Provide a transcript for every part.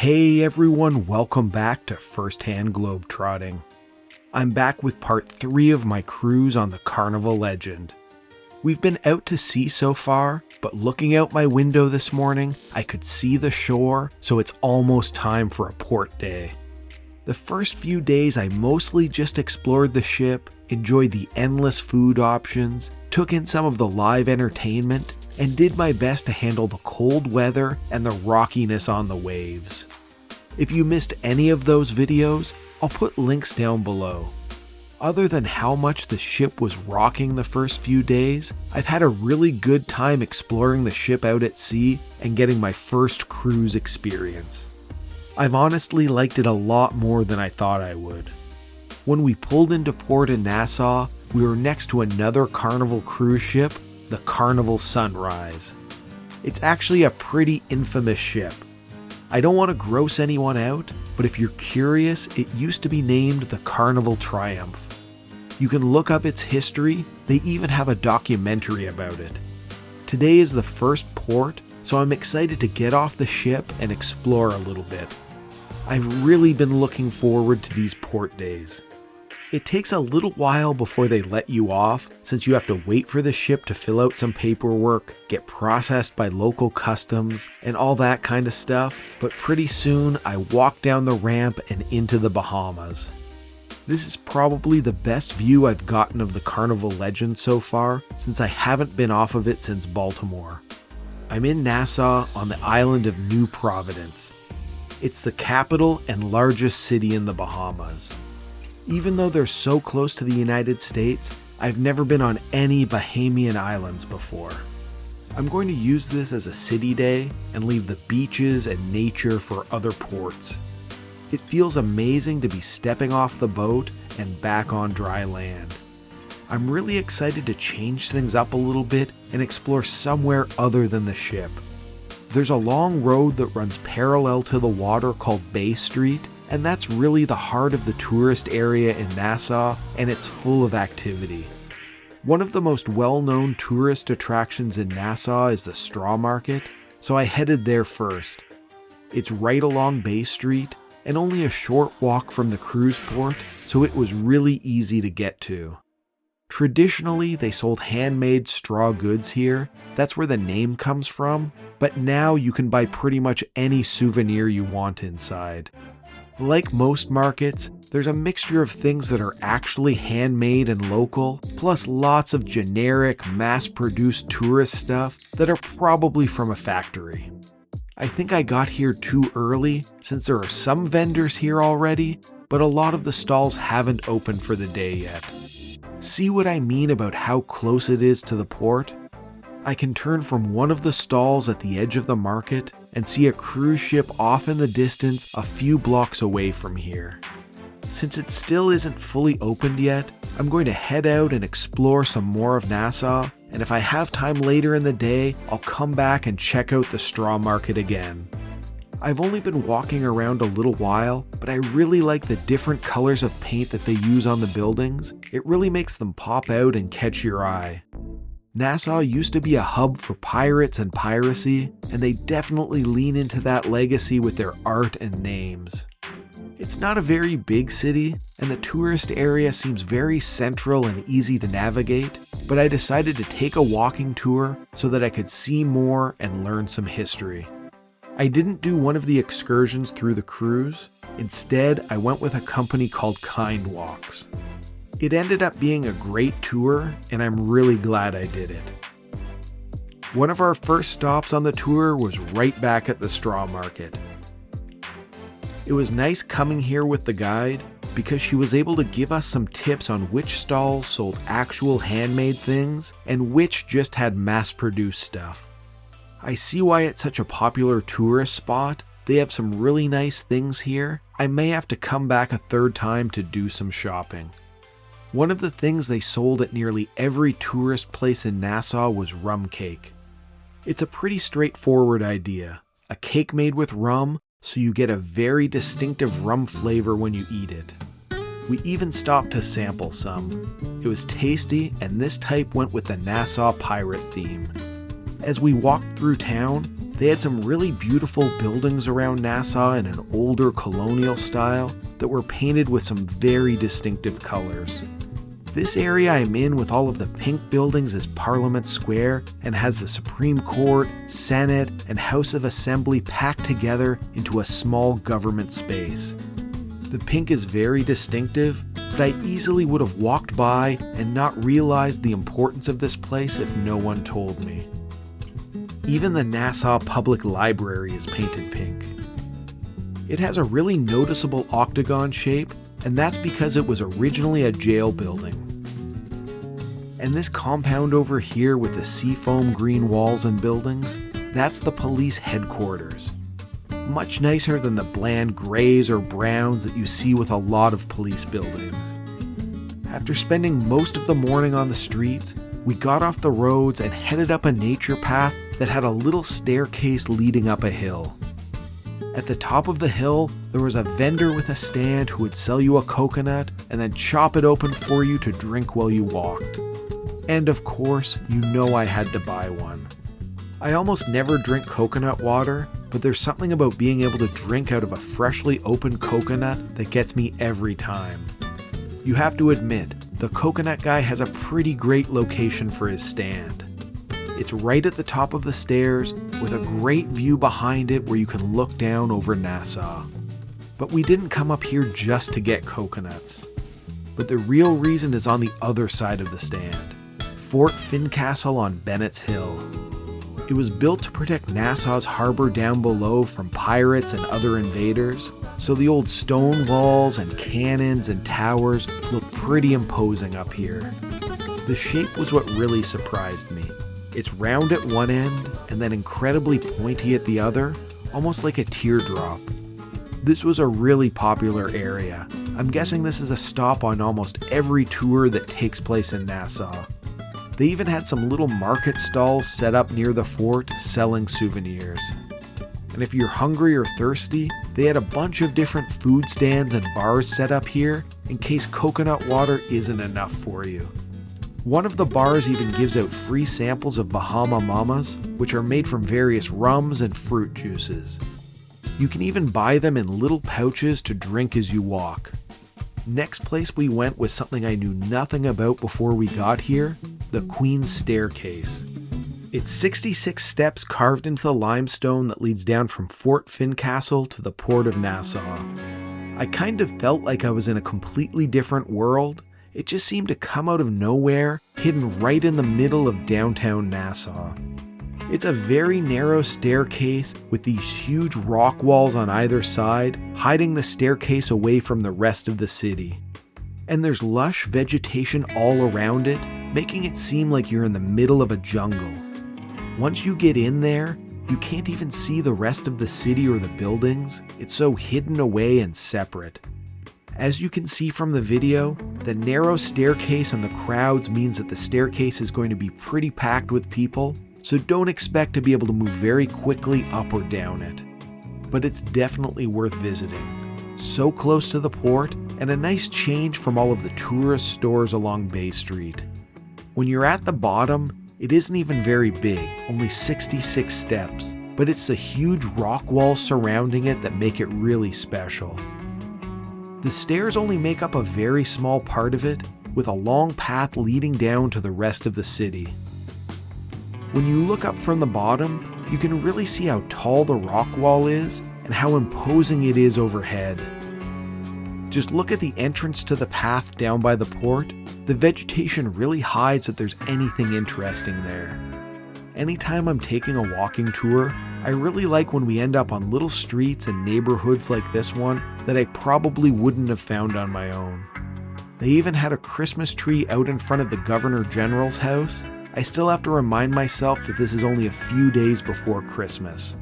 Hey everyone, welcome back to Firsthand Globetrotting. I'm back with part 3 of my cruise on the Carnival Legend. We've been out to sea so far, but looking out my window this morning, I could see the shore, so it's almost time for a port day. The first few days I mostly just explored the ship, enjoyed the endless food options, took in some of the live entertainment, and did my best to handle the cold weather and the rockiness on the waves. If you missed any of those videos, I'll put links down below. Other than how much the ship was rocking the first few days, I've had a really good time exploring the ship out at sea and getting my first cruise experience. I've honestly liked it a lot more than I thought I would. When we pulled into port in Nassau, we were next to another Carnival cruise ship, the Carnival Sunrise. It's actually a pretty infamous ship. I don't want to gross anyone out, but if you're curious, it used to be named the Carnival Triumph. You can look up its history, they even have a documentary about it. Today is the first port, so I'm excited to get off the ship and explore a little bit. I've really been looking forward to these port days. It takes a little while before they let you off, since you have to wait for the ship to fill out some paperwork, get processed by local customs, and all that kind of stuff, but pretty soon I walk down the ramp and into the Bahamas. This is probably the best view I've gotten of the Carnival Legend so far, since I haven't been off of it since Baltimore. I'm in Nassau on the island of New Providence. It's the capital and largest city in the Bahamas. Even though they're so close to the United States, I've never been on any Bahamian islands before. I'm going to use this as a city day and leave the beaches and nature for other ports. It feels amazing to be stepping off the boat and back on dry land. I'm really excited to change things up a little bit and explore somewhere other than the ship. There's a long road that runs parallel to the water called Bay Street, and that's really the heart of the tourist area in Nassau, and it's full of activity. One of the most well-known tourist attractions in Nassau is the straw market, so I headed there first. It's right along Bay Street, and only a short walk from the cruise port, so it was really easy to get to. Traditionally, they sold handmade straw goods here. That's where the name comes from, but now you can buy pretty much any souvenir you want inside. Like most markets, there's a mixture of things that are actually handmade and local, plus lots of generic, mass-produced tourist stuff that are probably from a factory. I think I got here too early, since there are some vendors here already, but a lot of the stalls haven't opened for the day yet. See what I mean about how close it is to the port? I can turn from one of the stalls at the edge of the market and see a cruise ship off in the distance a few blocks away from here. Since it still isn't fully opened yet, I'm going to head out and explore some more of Nassau, and if I have time later in the day, I'll come back and check out the straw market again. I've only been walking around a little while, but I really like the different colors of paint that they use on the buildings. It really makes them pop out and catch your eye. Nassau used to be a hub for pirates and piracy, and they definitely lean into that legacy with their art and names. It's not a very big city, and the tourist area seems very central and easy to navigate, but I decided to take a walking tour so that I could see more and learn some history. I didn't do one of the excursions through the cruise. Instead, I went with a company called KindWalks. It ended up being a great tour, and I'm really glad I did it. One of our first stops on the tour was right back at the straw market. It was nice coming here with the guide because she was able to give us some tips on which stalls sold actual handmade things and which just had mass-produced stuff. I see why it's such a popular tourist spot. They have some really nice things here. I may have to come back a third time to do some shopping. One of the things they sold at nearly every tourist place in Nassau was rum cake. It's a pretty straightforward idea. A cake made with rum, so you get a very distinctive rum flavor when you eat it. We even stopped to sample some. It was tasty, and this type went with the Nassau pirate theme. As we walked through town, They had some really beautiful buildings around Nassau in an older colonial style that were painted with some very distinctive colors. This area I'm in with all of the pink buildings is Parliament Square and has the Supreme Court, Senate, and House of Assembly packed together into a small government space. The pink is very distinctive, but I easily would have walked by and not realized the importance of this place if no one told me. Even the Nassau Public Library is painted pink. It has a really noticeable octagon shape, and that's because it was originally a jail building. And this compound over here with the seafoam green walls and buildings, that's the police headquarters. Much nicer than the bland grays or browns that you see with a lot of police buildings. After spending most of the morning on the streets, we got off the roads and headed up a nature path that had a little staircase leading up a hill. At the top of the hill, there was a vendor with a stand who would sell you a coconut and then chop it open for you to drink while you walked. And of course, you know I had to buy one. I almost never drink coconut water, but there's something about being able to drink out of a freshly opened coconut that gets me every time. You have to admit, the coconut guy has a pretty great location for his stand. It's right at the top of the stairs with a great view behind it where you can look down over Nassau. But we didn't come up here just to get coconuts. But the real reason is on the other side of the stand, For Fincastle on Bennett's Hill. It was built to protect Nassau's harbor down below from pirates and other invaders, so the old stone walls and cannons and towers look pretty imposing up here. The shape was what really surprised me. It's round at one end and then incredibly pointy at the other, almost like a teardrop. This was a really popular area. I'm guessing this is a stop on almost every tour that takes place in Nassau. They even had some little market stalls set up near the fort selling souvenirs. And if you're hungry or thirsty, they had a bunch of different food stands and bars set up here in case coconut water isn't enough for you. One of the bars even gives out free samples of Bahama Mamas, which are made from various rums and fruit juices. You can even buy them in little pouches to drink as you walk. Next place we went was something I knew nothing about before we got here, the Queen's Staircase. It's 66 steps carved into the limestone that leads down from Fort Fincastle to the port of Nassau. I kind of felt like I was in a completely different world. It just seemed to come out of nowhere, hidden right in the middle of downtown Nassau. It's a very narrow staircase with these huge rock walls on either side, hiding the staircase away from the rest of the city. And there's lush vegetation all around it, making it seem like you're in the middle of a jungle. Once you get in there, you can't even see the rest of the city or the buildings. It's so hidden away and separate. As you can see from the video, the narrow staircase and the crowds means that the staircase is going to be pretty packed with people, so don't expect to be able to move very quickly up or down it. But it's definitely worth visiting. So close to the port, and a nice change from all of the tourist stores along Bay Street. When you're at the bottom, it isn't even very big, only 66 steps, but it's the huge rock walls surrounding it that make it really special. The stairs only make up a very small part of it, with a long path leading down to the rest of the city. When you look up from the bottom, you can really see how tall the rock wall is and how imposing it is overhead. Just look at the entrance to the path down by the port. The vegetation really hides that there's anything interesting there. Anytime I'm taking a walking tour, I really like when we end up on little streets and neighborhoods like this one that I probably wouldn't have found on my own. They even had a Christmas tree out in front of the Governor General's house. I still have to remind myself that this is only a few days before Christmas.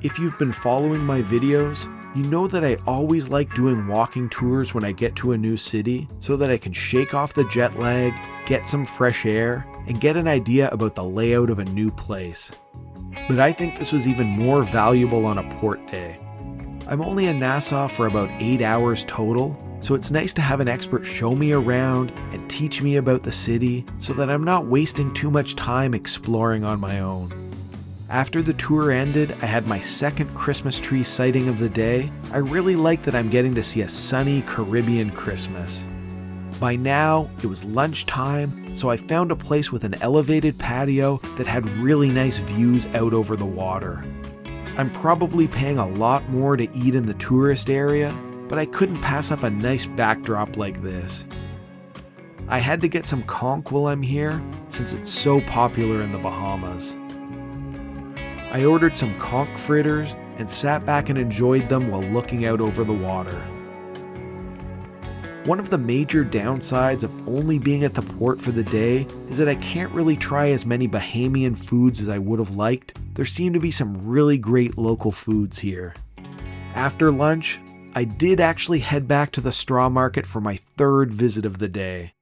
If you've been following my videos, you know that I always like doing walking tours when I get to a new city so that I can shake off the jet lag, get some fresh air, and get an idea about the layout of a new place. But I think this was even more valuable on a port day. I'm only in Nassau for about 8 hours total, so it's nice to have an expert show me around and teach me about the city so that I'm not wasting too much time exploring on my own. After the tour ended, I had my second Christmas tree sighting of the day. I really like that I'm getting to see a sunny Caribbean Christmas. By now, it was lunchtime, so I found a place with an elevated patio that had really nice views out over the water. I'm probably paying a lot more to eat in the tourist area, but I couldn't pass up a nice backdrop like this. I had to get some conch while I'm here, since it's so popular in the Bahamas. I ordered some conch fritters and sat back and enjoyed them while looking out over the water. One of the major downsides of only being at the port for the day is that I can't really try as many Bahamian foods as I would have liked. There seem to be some really great local foods here. After lunch, I did actually head back to the straw market for my third visit of the day.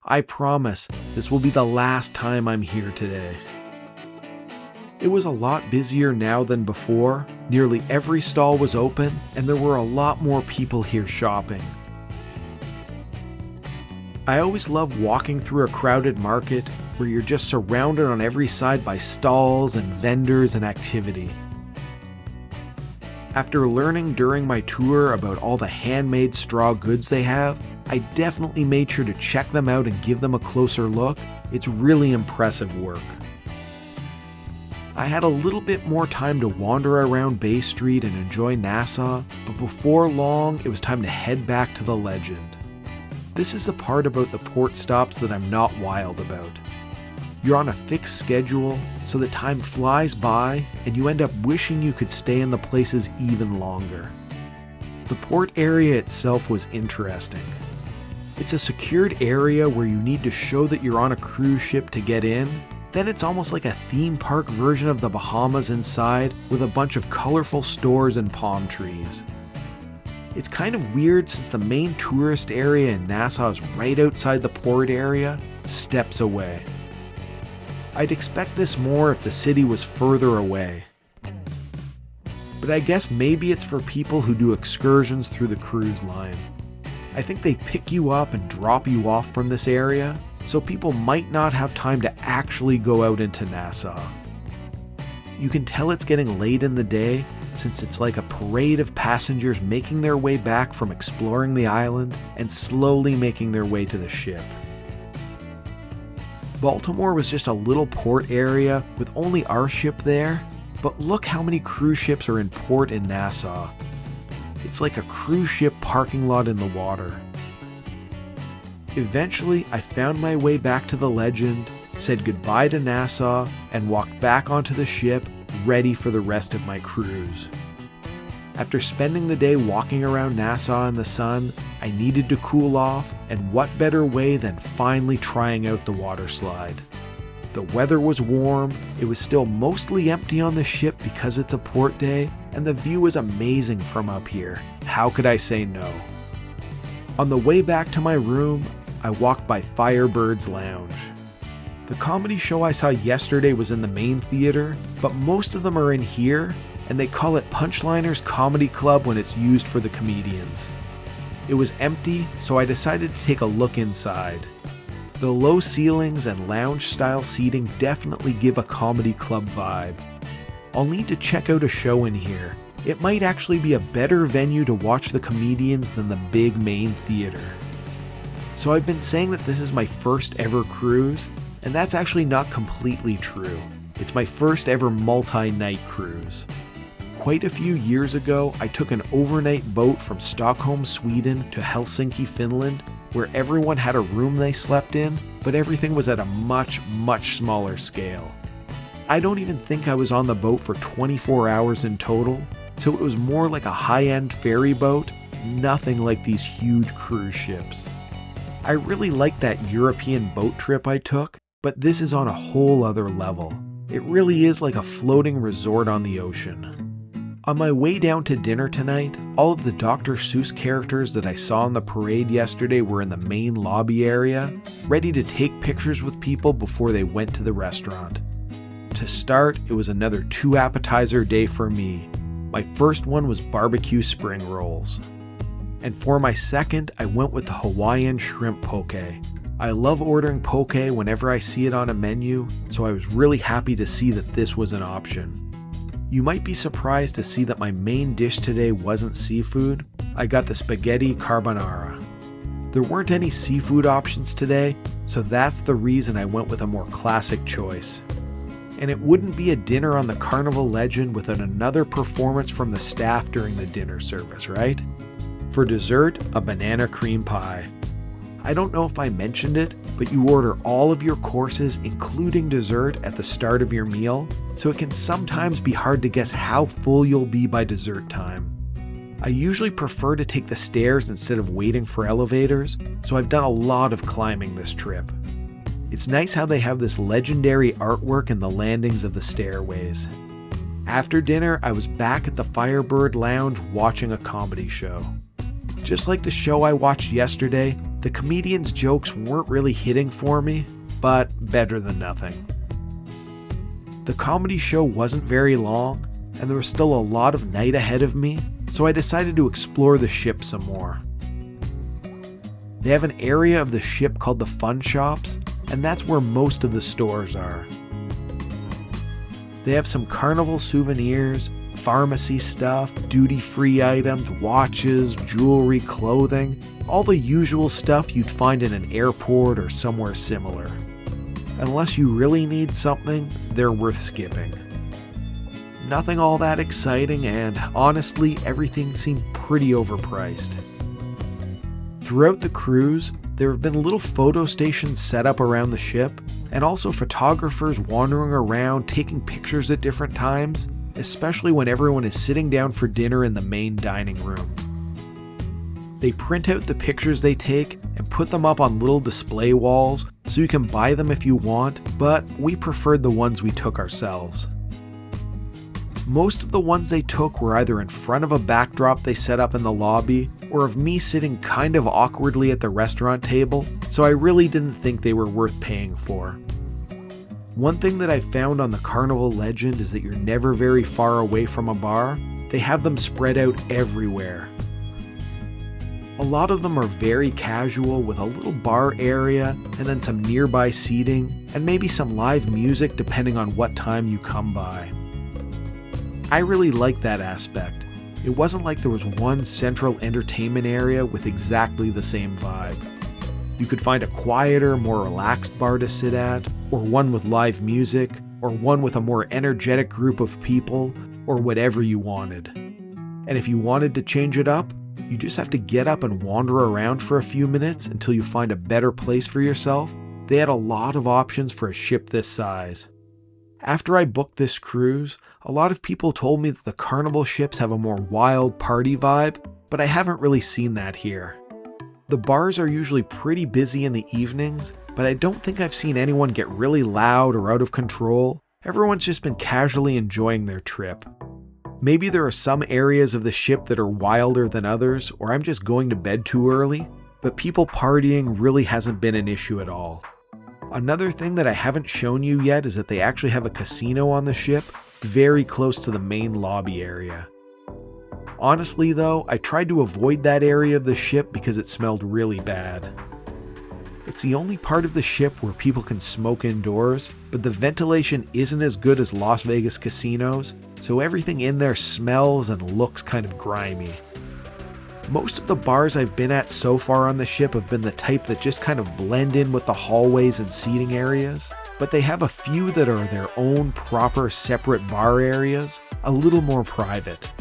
I promise this will be the last time I'm here today. It was a lot busier now than before. Nearly every stall was open, and there were a lot more people here shopping. I always love walking through a crowded market where you're just surrounded on every side by stalls and vendors and activity. After learning during my tour about all the handmade straw goods they have, I definitely made sure to check them out and give them a closer look. It's really impressive work. I had a little bit more time to wander around Bay Street and enjoy Nassau, but before long it was time to head back to the Legend. This is the part about the port stops that I'm not wild about. You're on a fixed schedule, so the time flies by and you end up wishing you could stay in the places even longer. The port area itself was interesting. It's a secured area where you need to show that you're on a cruise ship to get in. Then it's almost like a theme park version of the Bahamas inside with a bunch of colorful stores and palm trees. It's kind of weird since the main tourist area in Nassau is right outside the port area, steps away. I'd expect this more if the city was further away. But I guess maybe it's for people who do excursions through the cruise line. I think they pick you up and drop you off from this area, so people might not have time to actually go out into Nassau. You can tell it's getting late in the day since it's like a parade of passengers making their way back from exploring the island and slowly making their way to the ship. Baltimore was just a little port area with only our ship there, but look how many cruise ships are in port in Nassau. It's like a cruise ship parking lot in the water. Eventually, I found my way back to the Legend, said goodbye to Nassau, and walked back onto the ship, ready for the rest of my cruise. After spending the day walking around Nassau in the sun, I needed to cool off, and what better way than finally trying out the water slide. The weather was warm, it was still mostly empty on the ship because it's a port day, and the view was amazing from up here. How could I say no? On the way back to my room, I walked by Firebird's Lounge. The comedy show I saw yesterday was in the main theater, but most of them are in here, and they call it Punchliner's Comedy Club when it's used for the comedians. It was empty, so I decided to take a look inside. The low ceilings and lounge-style seating definitely give a comedy club vibe. I'll need to check out a show in here. It might actually be a better venue to watch the comedians than the big main theater. So I've been saying that this is my first ever cruise, and that's actually not completely true. It's my first ever multi-night cruise. Quite a few years ago, I took an overnight boat from Stockholm, Sweden to Helsinki, Finland, where everyone had a room they slept in, but everything was at a much smaller scale. I don't even think I was on the boat for 24 hours in total, so it was more like a high-end ferry boat, nothing like these huge cruise ships. I really liked that European boat trip I took, but this is on a whole other level. It really is like a floating resort on the ocean. On my way down to dinner tonight, all of the Dr. Seuss characters that I saw in the parade yesterday were in the main lobby area, ready to take pictures with people before they went to the restaurant. To start, it was another 2 appetizer day for me. My first one was barbecue spring rolls. And for my second, I went with the Hawaiian shrimp poke. I love ordering poke whenever I see it on a menu, so I was really happy to see that this was an option. You might be surprised to see that my main dish today wasn't seafood. I got the spaghetti carbonara. There weren't any seafood options today, so that's the reason I went with a more classic choice. And it wouldn't be a dinner on the Carnival Legend without another performance from the staff during the dinner service, right? For dessert, a banana cream pie. I don't know if I mentioned it, but you order all of your courses, including dessert, at the start of your meal, so it can sometimes be hard to guess how full you'll be by dessert time. I usually prefer to take the stairs instead of waiting for elevators, so I've done a lot of climbing this trip. It's nice how they have this legendary artwork in the landings of the stairways. After dinner, I was back at the Firebird Lounge watching a comedy show. Just like the show I watched yesterday, the comedians' jokes weren't really hitting for me, but better than nothing. The comedy show wasn't very long, and there was still a lot of night ahead of me, so I decided to explore the ship some more. They have an area of the ship called the Fun Shops, and that's where most of the stores are. They have some carnival souvenirs, pharmacy stuff, duty-free items, watches, jewelry, clothing, all the usual stuff you'd find in an airport or somewhere similar. Unless you really need something, they're worth skipping. Nothing all that exciting, and honestly, everything seemed pretty overpriced. Throughout the cruise, there have been little photo stations set up around the ship, and also photographers wandering around taking pictures at different times, especially when everyone is sitting down for dinner in the main dining room. They print out the pictures they take and put them up on little display walls so you can buy them if you want, but we preferred the ones we took ourselves. Most of the ones they took were either in front of a backdrop they set up in the lobby, or of me sitting kind of awkwardly at the restaurant table, so I really didn't think they were worth paying for. One thing that I found on the Carnival Legend is that you're never very far away from a bar. They have them spread out everywhere. A lot of them are very casual with a little bar area and then some nearby seating and maybe some live music depending on what time you come by. I really liked that aspect. It wasn't like there was one central entertainment area with exactly the same vibe. You could find a quieter, more relaxed bar to sit at, or one with live music, or one with a more energetic group of people, or whatever you wanted. And if you wanted to change it up, you just have to get up and wander around for a few minutes until you find a better place for yourself. They had a lot of options for a ship this size. After I booked this cruise, a lot of people told me that the Carnival ships have a more wild party vibe, but I haven't really seen that here. The bars are usually pretty busy in the evenings, but I don't think I've seen anyone get really loud or out of control. Everyone's just been casually enjoying their trip. Maybe there are some areas of the ship that are wilder than others, or I'm just going to bed too early, but people partying really hasn't been an issue at all. Another thing that I haven't shown you yet is that they actually have a casino on the ship, very close to the main lobby area. Honestly though, I tried to avoid that area of the ship because it smelled really bad. It's the only part of the ship where people can smoke indoors, but the ventilation isn't as good as Las Vegas casinos, so everything in there smells and looks kind of grimy. Most of the bars I've been at so far on the ship have been the type that just kind of blend in with the hallways and seating areas, but they have a few that are their own proper separate bar areas, a little more private.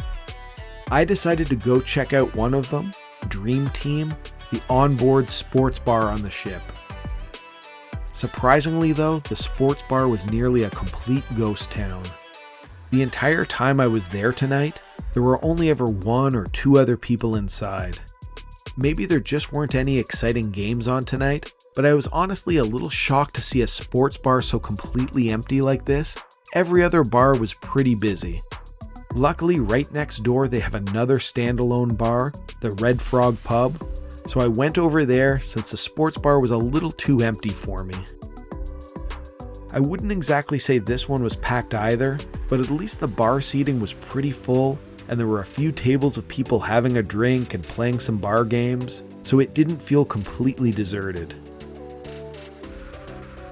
I decided to go check out one of them, Dream Team, the onboard sports bar on the ship. Surprisingly though, the sports bar was nearly a complete ghost town. The entire time I was there tonight, there were only ever one or two other people inside. Maybe there just weren't any exciting games on tonight, but I was honestly a little shocked to see a sports bar so completely empty like this. Every other bar was pretty busy. Luckily, right next door they have another standalone bar, the Red Frog Pub, so I went over there since the sports bar was a little too empty for me. I wouldn't exactly say this one was packed either, but at least the bar seating was pretty full, and there were a few tables of people having a drink and playing some bar games, so it didn't feel completely deserted.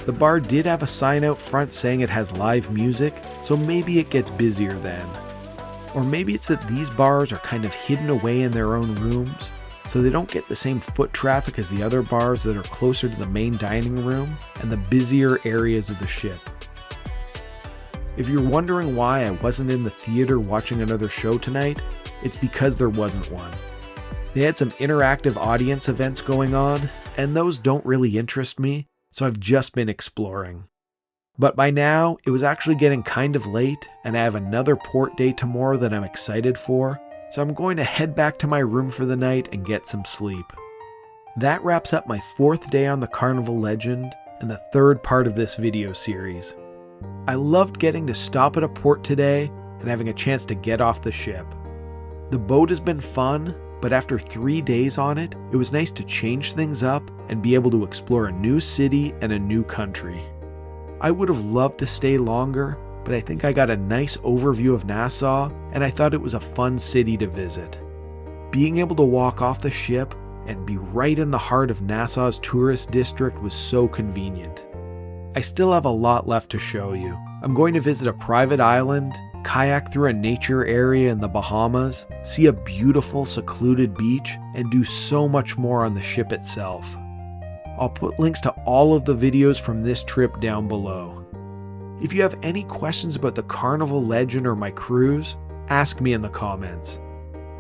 The bar did have a sign out front saying it has live music, so maybe it gets busier then. Or maybe it's that these bars are kind of hidden away in their own rooms, so they don't get the same foot traffic as the other bars that are closer to the main dining room and the busier areas of the ship. If you're wondering why I wasn't in the theater watching another show tonight, it's because there wasn't one. They had some interactive audience events going on, and those don't really interest me, so I've just been exploring. But by now, it was actually getting kind of late, and I have another port day tomorrow that I'm excited for, so I'm going to head back to my room for the night and get some sleep. That wraps up my 4th day on the Carnival Legend, and the 3rd part of this video series. I loved getting to stop at a port today and having a chance to get off the ship. The boat has been fun, but after 3 days on it, it was nice to change things up and be able to explore a new city and a new country. I would have loved to stay longer, but I think I got a nice overview of Nassau and I thought it was a fun city to visit. Being able to walk off the ship and be right in the heart of Nassau's tourist district was so convenient. I still have a lot left to show you. I'm going to visit a private island, kayak through a nature area in the Bahamas, see a beautiful secluded beach, and do so much more on the ship itself. I'll put links to all of the videos from this trip down below. If you have any questions about the Carnival Legend or my cruise, ask me in the comments.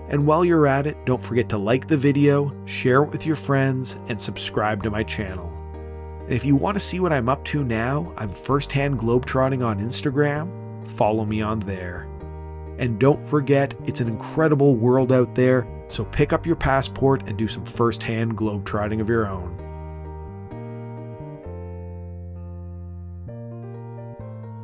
And while you're at it, don't forget to like the video, share it with your friends, and subscribe to my channel. And if you want to see what I'm up to now, I'm Firsthand Globetrotting on Instagram. Follow me on there. And don't forget, it's an incredible world out there, so pick up your passport and do some firsthand globetrotting of your own.